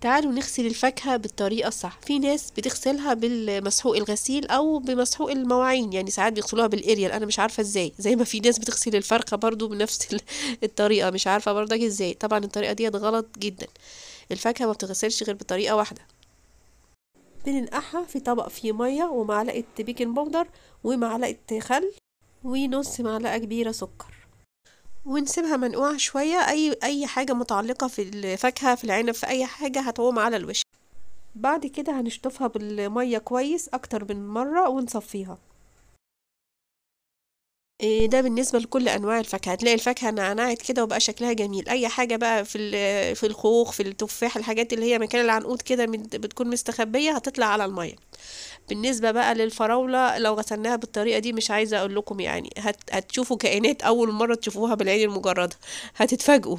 تعالوا نغسل الفاكهة بالطريقة الصح. في ناس بتغسلها بالمسحوق الغسيل او بمسحوق المواعين، يعني ساعات بيغسلوها بالاريال، انا مش عارفة ازاي. زي ما في ناس بتغسل الفرخة برضو بنفس الطريقة، مش عارفة برضك ازاي. طبعا الطريقة دي غلط جدا. الفاكهة ما بتغسلش غير بطريقة واحدة. بننقعها في طبق فيه مية ومعلقة بيكنج باودر ومعلقة خل ونص معلقة كبيرة سكر، ونسيبها منقوعة شوية. أي حاجة متعلقة في الفاكهة، في العنب، في أي حاجة هتعوم على الوش. بعد كده هنشطفها بالمية كويس أكتر من مرة ونصفيها. ده بالنسبة لكل أنواع الفاكهة. هتلاقي الفاكهة نعنعت كده وبقى شكلها جميل. أي حاجة بقى في الخوخ، في التفاح، الحاجات اللي هي مكان العنقود كده بتكون مستخبية هتطلع على المية. بالنسبة بقى للفراولة، لو غسلناها بالطريقة دي مش عايزة أقول لكم، يعني هتشوفوا كائنات أول مرة تشوفوها بالعين المجردة، هتتفاجئوا.